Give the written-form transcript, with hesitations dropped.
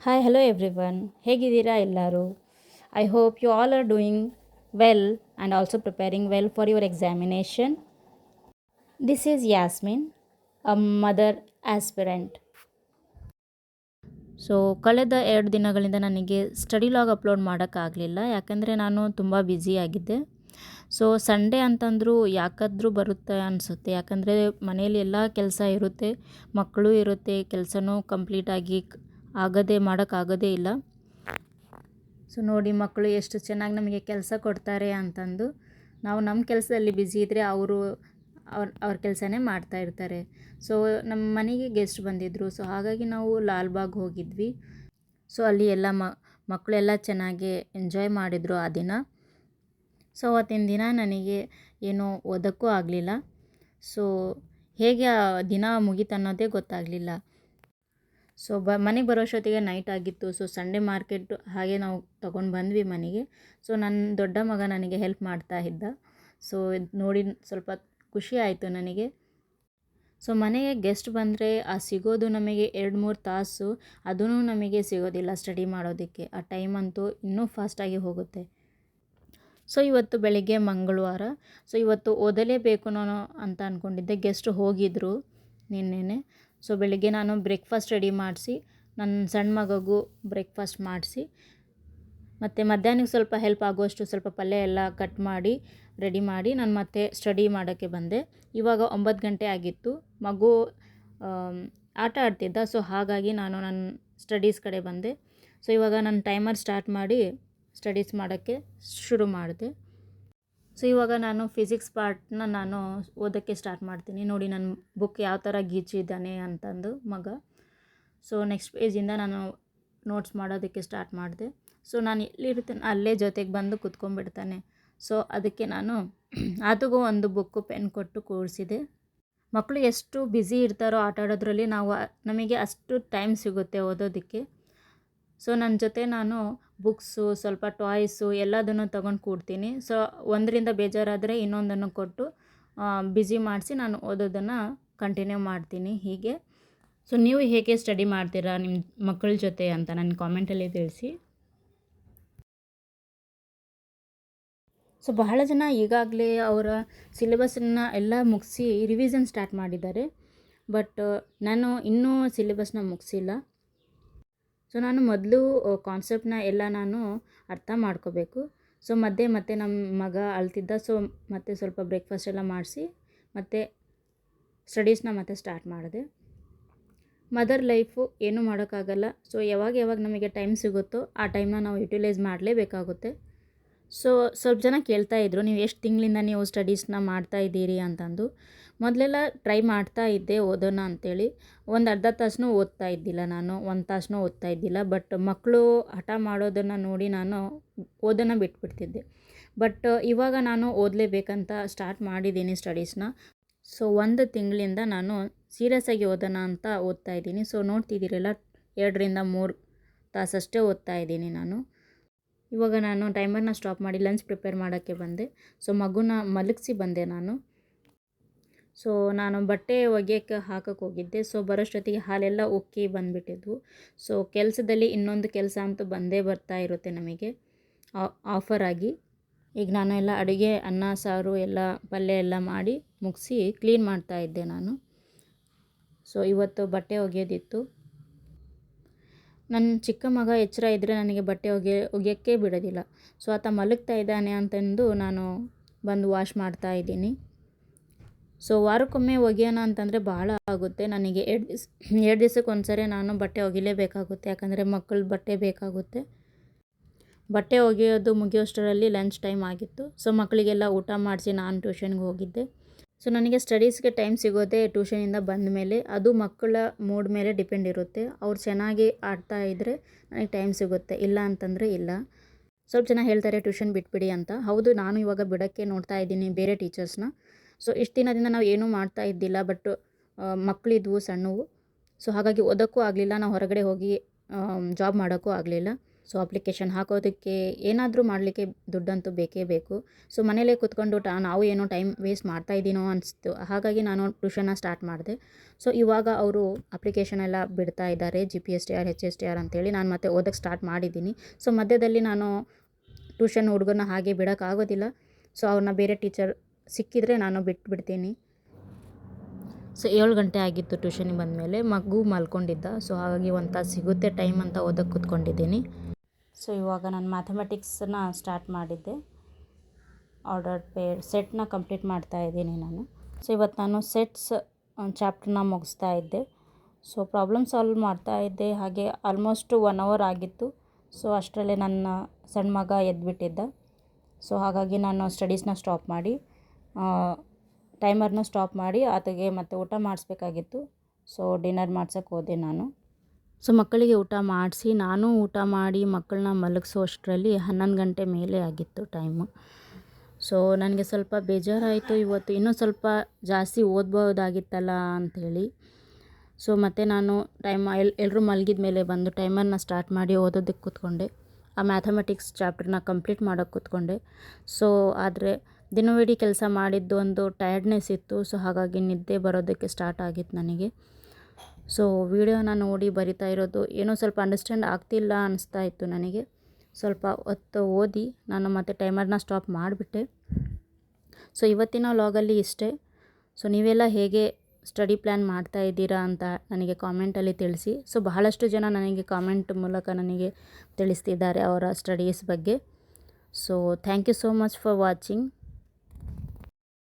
Hi hello everyone, ಹೇಗಿದ್ದೀರಾ ಎಲ್ಲರೂ? I hope you all are doing well and also preparing well for your examination. This is Yasmin, a mother aspirant. So ಕಳೆದ 2 ದಿನಗಳಿಂದ ನನಗೆ study log upload ಮಾಡೋಕ್ಕಾಗಲಿಲ್ಲ, ಯಾಕಂದರೆ ನಾನು ತುಂಬ ಬ್ಯುಸಿಯಾಗಿದ್ದೆ. ಸೊ ಸಂಡೇ ಅಂತಂದರೂ ಯಾಕಾದರೂ ಬರುತ್ತೆ ಅನಿಸುತ್ತೆ, ಯಾಕಂದರೆ ಮನೇಲಿ ಎಲ್ಲ ಕೆಲಸ ಇರುತ್ತೆ, ಮಕ್ಕಳು ಇರುತ್ತೆ, ಕೆಲಸನೂ ಕಂಪ್ಲೀಟಾಗಿ ಮಾಡೋಕ್ಕಾಗೋದೇ ಇಲ್ಲ. ಸೊ ನೋಡಿ, ಮಕ್ಕಳು ಎಷ್ಟು ಚೆನ್ನಾಗಿ ನಮಗೆ ಕೆಲಸ ಕೊಡ್ತಾರೆ ಅಂತಂದು. ನಾವು ನಮ್ಮ ಕೆಲಸದಲ್ಲಿ ಬ್ಯುಸಿ ಇದ್ದರೆ ಅವರು ಅವ್ರ ಕೆಲಸನೇ ಮಾಡ್ತಾ ಇರ್ತಾರೆ. ಸೊ ನಮ್ಮ ಮನೆಗೆ ಗೆಸ್ಟ್ ಬಂದಿದ್ದರು, ಸೊ ಹಾಗಾಗಿ ನಾವು ಲಾಲ್ಬಾಗ್ ಹೋಗಿದ್ವಿ. ಸೊ ಅಲ್ಲಿ ಎಲ್ಲ ಮಕ್ಕಳೆಲ್ಲ ಚೆನ್ನಾಗಿ ಎಂಜಾಯ್ ಮಾಡಿದರು ಆ ದಿನ. ಸೊ ಅವತ್ತಿನ ದಿನ ನನಗೆ ಏನೋ ಓದೋಕ್ಕೂ ಆಗಲಿಲ್ಲ. ಸೊ ಹೇಗೆ ಆ ದಿನ ಮುಗೀತು ಅನ್ನೋದೇ ಗೊತ್ತಾಗಲಿಲ್ಲ. ಸೊ ಮನೆಗೆ ಬರೋಷ್ಟೊತ್ತಿಗೆ ನೈಟ್ ಆಗಿತ್ತು. ಸೊ ಸಂಡೇ ಮಾರ್ಕೆಟ್ ಹಾಗೆ ನಾವು ತೊಗೊಂಡು ಬಂದ್ವಿ ಮನೆಗೆ. ಸೊ ನನ್ನ ದೊಡ್ಡ ಮಗ ನನಗೆ ಹೆಲ್ಪ್ ಮಾಡ್ತಾ ಇದ್ದ. ಸೊ ನೋಡಿ ಸ್ವಲ್ಪ ಖುಷಿ ಆಯಿತು ನನಗೆ. ಸೊ ಮನೆಗೆ ಗೆಸ್ಟ್ ಬಂದರೆ ಸಿಗೋದು ನಮಗೆ 2-3 ತಾಸು, ಅದೂ ನಮಗೆ ಸಿಗೋದಿಲ್ಲ ಸ್ಟಡಿ ಮಾಡೋದಕ್ಕೆ. ಆ ಟೈಮ್ ಅಂತೂ ಇನ್ನೂ ಫಾಸ್ಟಾಗಿ ಹೋಗುತ್ತೆ. ಸೊ ಇವತ್ತು ಬೆಳಿಗ್ಗೆ ಮಂಗಳವಾರ. ಸೊ ಇವತ್ತು ಓದಲೇಬೇಕು ನಾನು ಅಂತ ಅಂದ್ಕೊಂಡಿದ್ದೆ. ಗೆಸ್ಟ್ ಹೋಗಿದ್ದರು ನಿನ್ನೆನೆ. ಸೊ ಬೆಳಿಗ್ಗೆ ನಾನು ಬ್ರೇಕ್ಫಾಸ್ಟ್ ರೆಡಿ ಮಾಡಿಸಿ, ನನ್ನ ಸಣ್ಣ ಮಗಗೂ ಬ್ರೇಕ್ಫಾಸ್ಟ್ ಮಾಡಿಸಿ, ಮತ್ತು ಮಧ್ಯಾಹ್ನಕ್ಕೆ ಸ್ವಲ್ಪ ಹೆಲ್ಪ್ ಆಗುವಷ್ಟು ಸ್ವಲ್ಪ ಪಲ್ಯ ಎಲ್ಲ ಕಟ್ ಮಾಡಿ ರೆಡಿ ಮಾಡಿ ನಾನು ಮತ್ತೆ ಸ್ಟಡಿ ಮಾಡೋಕ್ಕೆ ಬಂದೆ. ಇವಾಗ 9 ಗಂಟೆ ಆಗಿತ್ತು. ಮಗು ಆಟ ಆಡ್ತಿದ್ದ. ಸೊ ಹಾಗಾಗಿ ನಾನು ನನ್ನ ಸ್ಟಡೀಸ್ ಕಡೆ ಬಂದೆ. ಸೊ ಇವಾಗ ನಾನು ಟೈಮರ್ ಸ್ಟಾರ್ಟ್ ಮಾಡಿ ಸ್ಟಡೀಸ್ ಮಾಡೋಕ್ಕೆ ಶುರು ಮಾಡಿದೆ. ಸೊ ಇವಾಗ ನಾನು ಫಿಸಿಕ್ಸ್ ಪಾರ್ಟ್ನ ನಾನು ಓದೋಕ್ಕೆ ಸ್ಟಾರ್ಟ್ ಮಾಡ್ತೀನಿ. ನೋಡಿ ನನ್ನ ಬುಕ್ ಯಾವ ಥರ ಗೀಚಿದ್ದಾನೆ ಅಂತಂದು ಮಗ. ಸೊ ನೆಕ್ಸ್ಟ್ ಪೇಜಿಂದ ನಾನು ನೋಟ್ಸ್ ಮಾಡೋದಕ್ಕೆ ಸ್ಟಾರ್ಟ್ ಮಾಡಿದೆ. ಸೊ ನಾನು ಎಲ್ಲಿರ್ತೇನೆ ಅಲ್ಲೇ ಜೊತೆಗೆ ಬಂದು ಕುತ್ಕೊಂಡ್ಬಿಡ್ತಾನೆ. ಸೊ ಅದಕ್ಕೆ ನಾನು ಆತಗೂ ಒಂದು ಬುಕ್ಕು ಪೆನ್ ಕೊಟ್ಟು ಕೂರಿಸಿದೆ. ಮಕ್ಕಳು ಎಷ್ಟು ಬ್ಯುಸಿ ಇರ್ತಾರೋ ಆಟ ಆಡೋದ್ರಲ್ಲಿ, ನಮಗೆ ಅಷ್ಟು ಟೈಮ್ ಸಿಗುತ್ತೆ ಓದೋದಕ್ಕೆ. ಸೊ ನನ್ನ ಜೊತೆ ನಾನು ಬುಕ್ಸು, ಸ್ವಲ್ಪ ಟಾಯ್ಸು ಎಲ್ಲದನ್ನು ತೊಗೊಂಡು ಕೂಡ್ತೀನಿ. ಸೊ ಒಂದರಿಂದ ಬೇಜಾರಾದರೆ ಇನ್ನೊಂದನ್ನು ಕೊಟ್ಟು ಬ್ಯುಸಿ ಮಾಡಿಸಿ ನಾನು ಓದೋದನ್ನು ಕಂಟಿನ್ಯೂ ಮಾಡ್ತೀನಿ ಹೀಗೆ. ಸೊ ನೀವು ಹೇಗೆ ಸ್ಟಡಿ ಮಾಡ್ತೀರಾ ನಿಮ್ಮ ಮಕ್ಕಳ ಜೊತೆ ಅಂತ ನನ್ನ ಕಾಮೆಂಟಲ್ಲಿ ತಿಳಿಸಿ. ಸೊ ಬಹಳ ಜನ ಈಗಾಗಲೇ ಅವರ ಸಿಲೆಬಸನ್ನು ಎಲ್ಲ ಮುಗಿಸಿ ರಿವಿಷನ್ ಸ್ಟಾರ್ಟ್ ಮಾಡಿದ್ದಾರೆ. ಬಟ್ ನಾನು ಇನ್ನೂ ಸಿಲೆಬಸ್ನ ಮುಗಿಸಿಲ್ಲ. ಸೊ ನಾನು ಮೊದಲು ಕಾನ್ಸೆಪ್ಟನ್ನ ಎಲ್ಲ ನಾನು ಅರ್ಥ ಮಾಡ್ಕೋಬೇಕು. ಸೊ ಮತ್ತೆ ನಮ್ಮ ಮಗ ಅಳ್ತಿದ್ದ. ಸೊ ಮತ್ತೆ ಸ್ವಲ್ಪ ಬ್ರೇಕ್ಫಾಸ್ಟ್ ಎಲ್ಲ ಮಾಡಿಸಿ ಮತ್ತು ಸ್ಟಡೀಸ್ನ ಮತ್ತೆ ಸ್ಟಾರ್ಟ್ ಮಾಡಿದೆ. ಮದರ್ ಲೈಫು ಏನೂ ಮಾಡೋಕ್ಕಾಗಲ್ಲ. ಸೊ ಯಾವಾಗ ನಮಗೆ ಟೈಮ್ ಸಿಗುತ್ತೋ ಆ ಟೈಮ್ನ ನಾವು ಯುಟಿಲೈಸ್ ಮಾಡಲೇಬೇಕಾಗುತ್ತೆ. ಸೊ ಸ್ವಲ್ಪ ಜನ ಕೇಳ್ತಾ ಇದ್ದರು, ನೀವು ಎಷ್ಟು ತಿಂಗಳಿಂದ ನೀವು ಸ್ಟಡೀಸ್ನ ಮಾಡ್ತಾ ಇದ್ದೀರಿ ಅಂತಂದು. ಮೊದಲೆಲ್ಲ ಟ್ರೈ ಮಾಡ್ತಾ ಇದ್ದೆ ಓದೋಣ ಅಂಥೇಳಿ. ಒಂದು ಅರ್ಧ ತಾಸು ಓದ್ತಾ ಇದ್ದಿಲ್ಲ, ನಾನು 1 ತಾಸು ಓದ್ತಾ ಇದ್ದಿಲ್ಲ. ಬಟ್ ಮಕ್ಕಳು ಹಠ ಮಾಡೋದನ್ನು ನೋಡಿ ನಾನು ಓದೋನ್ನ ಬಿಟ್ಬಿಡ್ತಿದ್ದೆ. ಬಟ್ ಇವಾಗ ನಾನು ಓದಲೇಬೇಕಂತ ಸ್ಟಾರ್ಟ್ ಮಾಡಿದ್ದೀನಿ ಸ್ಟಡೀಸ್ನ. ಸೊ 1 ತಿಂಗಳಿಂದ ನಾನು ಸೀರಿಯಸ್ಸಾಗಿ ಓದೋಣ ಅಂತ ಓದ್ತಾ ಇದ್ದೀನಿ. ಸೊ ನೋಡ್ತಿದ್ದೀರಲ್ಲ, 2ರಿಂದ 3 ತಾಸಷ್ಟೇ ಓದ್ತಾ ಇದ್ದೀನಿ ನಾನು. ಇವಾಗ ನಾನು ಟೈಮರ್ನ ಸ್ಟಾಪ್ ಮಾಡಿ ಲಂಚ್ ಪ್ರಿಪೇರ್ ಮಾಡೋಕ್ಕೆ ಬಂದೆ. ಸೊ ಮಗುನ ಮಲಗಿಸಿ ಬಂದೆ ನಾನು. ಸೊ ನಾನು ಬಟ್ಟೆ ಒಗೆಯೋಕ್ಕೆ ಹಾಕೋಕ್ಕೆ ಹೋಗಿದ್ದೆ. ಸೊ ಬರೋಷ್ಟೊತ್ತಿಗೆ ಹಾಲೆಲ್ಲ ಉಕ್ಕಿ ಬಂದುಬಿಟ್ಟಿದ್ವು. ಸೊ ಕೆಲಸದಲ್ಲಿ ಇನ್ನೊಂದು ಕೆಲಸ ಅಂತೂ ಬಂದೇ ಬರ್ತಾ ಇರುತ್ತೆ ನಮಗೆ ಆಫರಾಗಿ. ಈಗ ನಾನು ಎಲ್ಲ ಅಡುಗೆ, ಅನ್ನ ಸಾರು ಎಲ್ಲ ಪಲ್ಯ ಎಲ್ಲ ಮಾಡಿ ಮುಗಿಸಿ ಕ್ಲೀನ್ ಮಾಡ್ತಾ ಇದ್ದೆ ನಾನು. ಸೊ ಇವತ್ತು ಬಟ್ಟೆ ಒಗೆಯೋದಿತ್ತು. ನನ್ನ ಚಿಕ್ಕ ಮಗ ಎಚ್ಚರ ಇದ್ದರೆ ನನಗೆ ಬಟ್ಟೆ ಒಗೆಯೋಕ್ಕೆ ಬಿಡೋದಿಲ್ಲ. ಸೊ ಆತ ಮಲಗ್ತಾ ಇದ್ದಾನೆ ಅಂತಂದು ನಾನು ಬಂದು ವಾಶ್ ಮಾಡ್ತಾ ಇದ್ದೀನಿ. ಸೊ ವಾರಕ್ಕೊಮ್ಮೆ ಒಗೆಯೋಣ ಅಂತಂದರೆ ಭಾಳ ಆಗುತ್ತೆ ನನಗೆ. 2 ದಿವಸಕ್ಕೆ ಒಂದ್ಸರಿ ನಾನು ಬಟ್ಟೆ ಒಗಿಲೇಬೇಕಾಗುತ್ತೆ, ಯಾಕಂದರೆ ಮಕ್ಕಳ ಬಟ್ಟೆ ಬೇಕಾಗುತ್ತೆ. ಬಟ್ಟೆ ಒಗೆಯೋದು ಮುಗಿಯೋಷ್ಟರಲ್ಲಿ ಲಂಚ್ ಟೈಮ್ ಆಗಿತ್ತು. ಸೊ ಮಕ್ಕಳಿಗೆಲ್ಲ ಊಟ ಮಾಡಿಸಿ ನಾನು ಟ್ಯೂಷನ್ಗೆ ಹೋಗಿದ್ದೆ. ಸೊ ನನಗೆ ಸ್ಟಡೀಸ್ಗೆ ಟೈಮ್ ಸಿಗೋದೇ ಟ್ಯೂಷನಿಂದ ಬಂದ ಮೇಲೆ. ಅದು ಮಕ್ಕಳ ಮೂಡ್ ಮೇಲೆ ಡಿಪೆಂಡ್ ಇರುತ್ತೆ. ಅವ್ರು ಚೆನ್ನಾಗಿ ಆಡ್ತಾ ಇದ್ದರೆ ನನಗೆ ಟೈಮ್ ಸಿಗುತ್ತೆ, ಇಲ್ಲ ಅಂತಂದರೆ ಇಲ್ಲ. ಸ್ವಲ್ಪ ಜನ ಹೇಳ್ತಾರೆ ಟ್ಯೂಷನ್ ಬಿಟ್ಬಿಡಿ ಅಂತ. ಹೌದು, ನಾನು ಇವಾಗ ಬಿಡೋಕ್ಕೆ ನೋಡ್ತಾ ಇದ್ದೀನಿ ಬೇರೆ ಟೀಚರ್ಸ್ನ. ಸೊ ಇಷ್ಟು ದಿನದಿಂದ ನಾವು ಏನೂ ಮಾಡ್ತಾ ಇದ್ದಿಲ್ಲ. ಬಟ್ ಮಕ್ಕಳಿದ್ವು ಸಣ್ಣವು. ಸೊ ಹಾಗಾಗಿ ಓದೋಕ್ಕೂ ಆಗಲಿಲ್ಲ, ನಾವು ಹೊರಗಡೆ ಹೋಗಿ ಜಾಬ್ ಮಾಡೋಕ್ಕೂ ಆಗಲಿಲ್ಲ. ಸೊ ಅಪ್ಲಿಕೇಶನ್ ಹಾಕೋದಕ್ಕೆ ಏನಾದರೂ ಮಾಡಲಿಕ್ಕೆ ದುಡ್ಡಂತೂ ಬೇಕೇ ಬೇಕು. ಸೊ ಮನೇಲೇ ಕೂತ್ಕೊಂಡು ನಾವು ಏನೋ ಟೈಮ್ ವೇಸ್ಟ್ ಮಾಡ್ತಾ ಇದ್ದೀನೋ ಅನಿಸ್ತು. ಹಾಗಾಗಿ ನಾನು ಟ್ಯೂಷನ್ನ ಸ್ಟಾರ್ಟ್ ಮಾಡಿದೆ. ಸೊ ಇವಾಗ ಅವರು ಅಪ್ಲಿಕೇಶನ್ ಎಲ್ಲ ಬಿಡ್ತಾ ಇದ್ದಾರೆ, GPSTR HSTR ಅಂತೇಳಿ. ನಾನು ಮತ್ತೆ ಓದೋಕ್ಕೆ ಸ್ಟಾರ್ಟ್ ಮಾಡಿದ್ದೀನಿ. ಸೊ ಮಧ್ಯದಲ್ಲಿ ನಾನು ಟ್ಯೂಷನ್ ಹುಡುಗರನ್ನ ಹಾಗೆ ಬಿಡೋಕ್ಕಾಗೋದಿಲ್ಲ. ಸೊ ಅವ್ರನ್ನ ಬೇರೆ ಟೀಚರ್ ಸಿಕ್ಕಿದರೆ ನಾನು ಬಿಟ್ಬಿಡ್ತೀನಿ. ಸೊ 7 ಗಂಟೆ ಆಗಿತ್ತು ಟ್ಯೂಷನಿಗೆ ಬಂದಮೇಲೆ. ಮಗು ಮಲ್ಕೊಂಡಿದ್ದ. ಸೊ ಹಾಗಾಗಿ ಒಂದು ತಾಸು ಸಿಗುತ್ತೆ ಟೈಮ್ ಅಂತ ಓದೋಕ್ಕೆ ಕೂತ್ಕೊಂಡಿದ್ದೀನಿ. ಸೊ ಇವಾಗ ನಾನು ಮ್ಯಾಥಮೆಟಿಕ್ಸನ್ನ ಸ್ಟಾರ್ಟ್ ಮಾಡಿದ್ದೆ. ಆರ್ಡರ್ಡ್ ಪೇರ್ ಸೆಟ್ನ ಕಂಪ್ಲೀಟ್ ಮಾಡ್ತಾ ಇದ್ದೀನಿ ನಾನು. ಸೊ ಇವತ್ತು ನಾನು ಸೆಟ್ಸ್ ಚಾಪ್ಟರ್ನ ಮುಗಿಸ್ತಾ ಇದ್ದೆ. ಸೊ ಪ್ರಾಬ್ಲಮ್ ಸಾಲ್ವ್ ಮಾಡ್ತಾ ಇದ್ದೆ. ಹಾಗೆ ಆಲ್ಮೋಸ್ಟ್ 1 ಅವರ್ ಆಗಿತ್ತು. ಸೊ ಅಷ್ಟರಲ್ಲೇ ನನ್ನ ಸಣ್ಣ ಮಗ ಎದ್ದುಬಿಟ್ಟಿದ್ದ. ಸೊ ಹಾಗಾಗಿ ನಾನು ಸ್ಟಡೀಸ್ನ ಸ್ಟಾಪ್ ಮಾಡಿ ಟೈಮರ್ನ ಸ್ಟಾಪ್ ಮಾಡಿ ಆತಗೆ ಮತ್ತೆ ಊಟ ಮಾಡಿಸ್ಬೇಕಾಗಿತ್ತು. ಸೊ ಡಿನ್ನರ್ ಮಾಡ್ಸೋಕ್ಕೆ ಹೋದೆ ನಾನು. ಸೊ ಮಕ್ಕಳಿಗೆ ಊಟ ಮಾಡಿಸಿ ನಾನು ಊಟ ಮಾಡಿ ಮಕ್ಕಳನ್ನ ಮಲಗಿಸೋ ಅಷ್ಟರಲ್ಲಿ 11 ಗಂಟೆ ಮೇಲೆ ಆಗಿತ್ತು ಟೈಮು. ಸೊ ನನಗೆ ಸ್ವಲ್ಪ ಬೇಜಾರಾಯಿತು ಇವತ್ತು. ಇನ್ನೂ ಸ್ವಲ್ಪ ಜಾಸ್ತಿ ಓದ್ಬೋದಾಗಿತ್ತಲ್ಲ ಅಂಥೇಳಿ. ಸೊ ಮತ್ತೆ ನಾನು ಎಲ್ಲರೂ ಮಲಗಿದ ಮೇಲೆ ಬಂದು ಟೈಮರ್ನ ಸ್ಟಾರ್ಟ್ ಮಾಡಿ ಓದೋದಕ್ಕೆ ಕೂತ್ಕೊಂಡೆ. ಆ ಮ್ಯಾಥಮೆಟಿಕ್ಸ್ ಚಾಪ್ಟರ್ನ ಕಂಪ್ಲೀಟ್ ಮಾಡೋಕ್ಕೆ ಕೂತ್ಕೊಂಡೆ. ಸೊ ಆದರೆ ದಿನವಿಡೀ ಕೆಲಸ ಮಾಡಿದ್ದು ಒಂದು ಟಯರ್ಡ್ನೆಸ್ ಇತ್ತು. ಸೊ ಹಾಗಾಗಿ ನಿದ್ದೆ ಬರೋದಕ್ಕೆ ಸ್ಟಾರ್ಟ್ ಆಗಿತ್ತು ನನಗೆ. ಸೊ ವಿಡಿಯೋನ ನೋಡಿ ಬರಿತಾ ಇರೋದು ಏನೋ ಸ್ವಲ್ಪ ಅಂಡರ್ಸ್ಟ್ಯಾಂಡ್ ಆಗ್ತಿಲ್ಲ ಅನಿಸ್ತಾ ಇತ್ತು ನನಗೆ. ಸ್ವಲ್ಪ ಹೊತ್ತು ಓದಿ ನಾನು ಮತ್ತೆ ಟೈಮರ್ನ ಸ್ಟಾಪ್ ಮಾಡಿಬಿಟ್ಟೆ. ಸೊ ಇವತ್ತಿನ ವ್ಲಾಗಲ್ಲಿ ಇಷ್ಟೇ. ಸೊ ನೀವೆಲ್ಲ ಹೇಗೆ ಸ್ಟಡಿ ಪ್ಲ್ಯಾನ್ ಮಾಡ್ತಾ ಇದ್ದೀರಾ ಅಂತ ನನಗೆ ಕಾಮೆಂಟಲ್ಲಿ ತಿಳಿಸಿ. ಸೊ ಬಹಳಷ್ಟು ಜನ ನನಗೆ ಕಾಮೆಂಟ್ ಮೂಲಕ ನನಗೆ ತಿಳಿಸ್ತಿದ್ದಾರೆ ಅವರ ಸ್ಟಡೀಸ್ ಬಗ್ಗೆ. So thank you so much for watching.